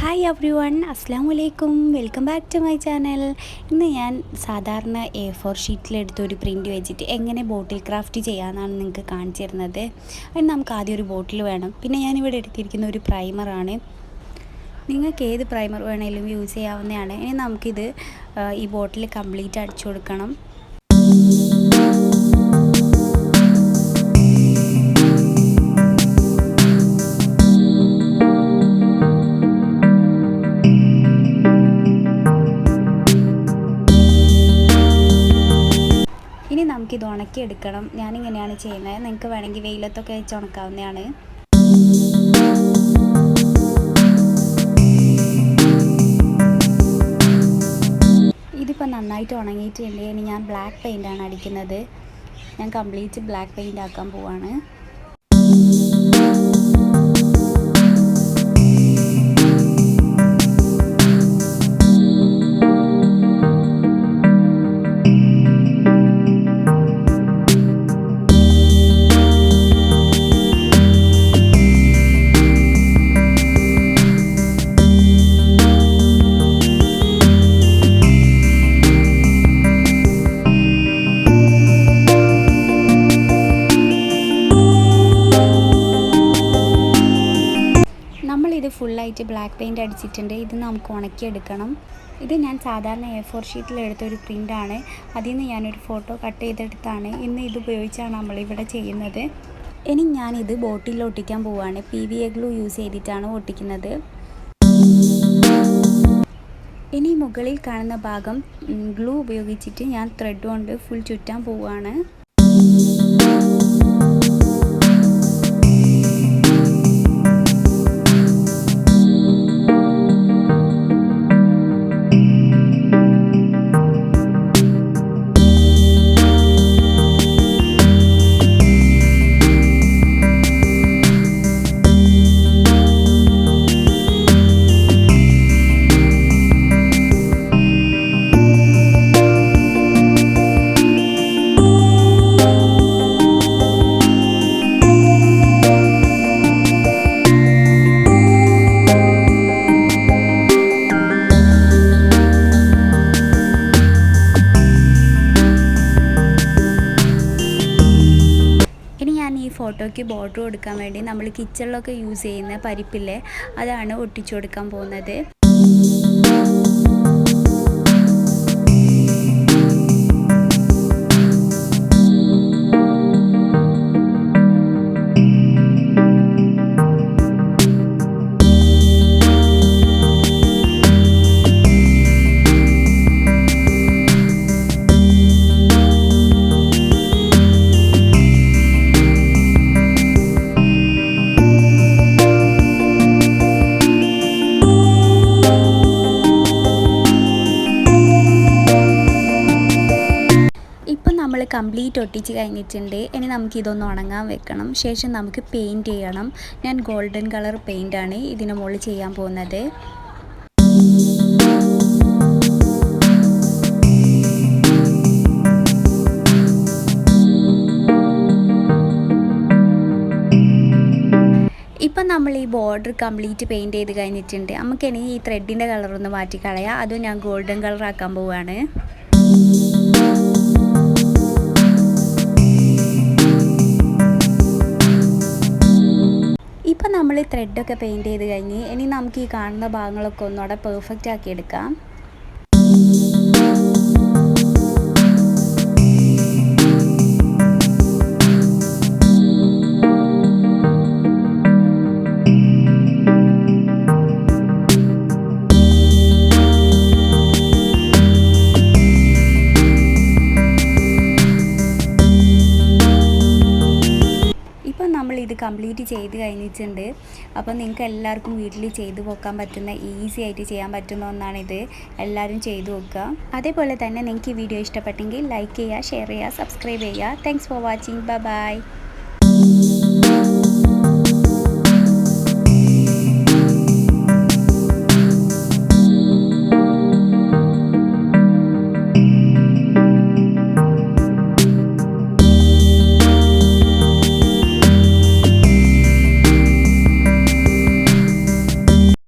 Hi every one, അസ്സാം വലൈക്കും. Welcome back to my channel. ഇന്ന് ഞാൻ സാധാരണ A4 ഷീറ്റിലെടുത്ത് ഒരു പ്രിൻറ്റ് വെച്ചിട്ട് എങ്ങനെ ബോട്ടിൽ ക്രാഫ്റ്റ് ചെയ്യാമെന്നാണ് നിങ്ങൾക്ക് കാണിച്ചു തരുന്നത്. അതിന് നമുക്ക് ആദ്യം ഒരു ബോട്ടിൽ വേണം. പിന്നെ ഞാനിവിടെ എടുത്തിരിക്കുന്ന ഒരു പ്രൈമറാണ്. നിങ്ങൾക്ക് ഏത് പ്രൈമർ വേണമെങ്കിലും യൂസ് ചെയ്യാവുന്നതാണ്. ഇനി നമുക്കിത് ഈ ബോട്ടിൽ കംപ്ലീറ്റ് അടിച്ചു കൊടുക്കണം. ഇനി നമുക്കിത് ഉണക്കിയെടുക്കണം. ഞാനിങ്ങനെയാണ് ചെയ്യുന്നത്. നിങ്ങൾക്ക് വേണമെങ്കിൽ വെയിലത്തൊക്കെ വെച്ച് ഉണക്കാവുന്നതാണ്. ഇതിപ്പോൾ നന്നായിട്ട് ഉണങ്ങിയിട്ടുണ്ട്. ഇനി ഞാൻ ബ്ലാക്ക് പെയിൻ്റാണ് അടിക്കുന്നത്. ഞാൻ കംപ്ലീറ്റ് ബ്ലാക്ക് പെയിൻ്റ് ആക്കാൻ പോവാണ്. നമ്മളിത് ഫുള്ളായിട്ട് ബ്ലാക്ക് പെയിൻറ്റ് അടിച്ചിട്ടുണ്ട്. ഇത് നമുക്ക് ഉണക്കിയെടുക്കണം. ഇത് ഞാൻ സാധാരണ A4 ഷീറ്റിലെടുത്തൊരു പ്രിൻ്റാണ്. അതിൽ നിന്ന് ഞാനൊരു ഫോട്ടോ കട്ട് ചെയ്തെടുത്താണ്. ഇന്ന് ഇത് ഉപയോഗിച്ചാണ് നമ്മളിവിടെ ചെയ്യുന്നത്. ഇനി ഞാനിത് ബോട്ടിൽ ഒട്ടിക്കാൻ പോവുകയാണ്. PVA ഗ്ലൂ യൂസ് ചെയ്തിട്ടാണ് ഒട്ടിക്കുന്നത്. ഇനി മുകളിൽ കാണുന്ന ഭാഗം ഗ്ലൂ ഉപയോഗിച്ചിട്ട് ഞാൻ ത്രെഡ് കൊണ്ട് ഫുൾ ചുറ്റാൻ പോവുകയാണ്. ഈ ഫോട്ടോയ്ക്ക് ബോർഡർ കൊടുക്കാൻ വേണ്ടി നമ്മൾ കിച്ചണിലൊക്കെ യൂസ് ചെയ്യുന്ന പരിപ്പില്ലേ, അതാണ് ഒട്ടിച്ചു കൊടുക്കാൻ പോകുന്നത്. നമ്മൾ കംപ്ലീറ്റ് ഒട്ടിച്ച് കഴിഞ്ഞിട്ടുണ്ട്. ഇനി നമുക്കിതൊന്ന് ഉണങ്ങാൻ വെക്കണം. ശേഷം നമുക്ക് പെയിൻറ്റ് ചെയ്യണം. ഞാൻ ഗോൾഡൻ കളർ പെയിൻ്റാണ് ഇതിന് മുകളിൽ ചെയ്യാൻ പോകുന്നത്. ഇപ്പം നമ്മൾ ഈ ബോർഡർ കംപ്ലീറ്റ് പെയിൻറ്റ് ചെയ്ത് കഴിഞ്ഞിട്ടുണ്ട്. നമുക്കിനി ഈ ത്രെഡിൻ്റെ കളറൊന്ന് മാറ്റിക്കളയാം. അതും ഞാൻ ഗോൾഡൻ കളർ ആക്കാൻ പോവുകയാണ്. ഇപ്പം നമ്മൾ ത്രെഡൊക്കെ പെയിൻറ്റ് ചെയ്ത് കഴിഞ്ഞ് ഇനി നമുക്ക് ഈ കാണുന്ന ഭാഗങ്ങളൊക്കെ ഒന്നുകൂടെ പെർഫെക്റ്റ് ആക്കി എടുക്കാം. ഇത് കംപ്ലീറ്റ് ചെയ്ത് കഴിഞ്ഞിട്ടുണ്ട്. അപ്പോൾ നിങ്ങൾക്ക് എല്ലാവർക്കും വീട്ടിൽ ചെയ്തു നോക്കാൻ പറ്റുന്ന, ഈസി ആയിട്ട് ചെയ്യാൻ പറ്റുന്ന ഒന്നാണിത്. എല്ലാവരും ചെയ്തു നോക്കുക. അതേപോലെ തന്നെ നിങ്ങൾക്ക് ഈ വീഡിയോ ഇഷ്ടപ്പെട്ടെങ്കിൽ ലൈക്ക് ചെയ്യുക, ഷെയർ ചെയ്യുക, സബ്സ്ക്രൈബ് ചെയ്യുക. Thanks for watching. ബൈ.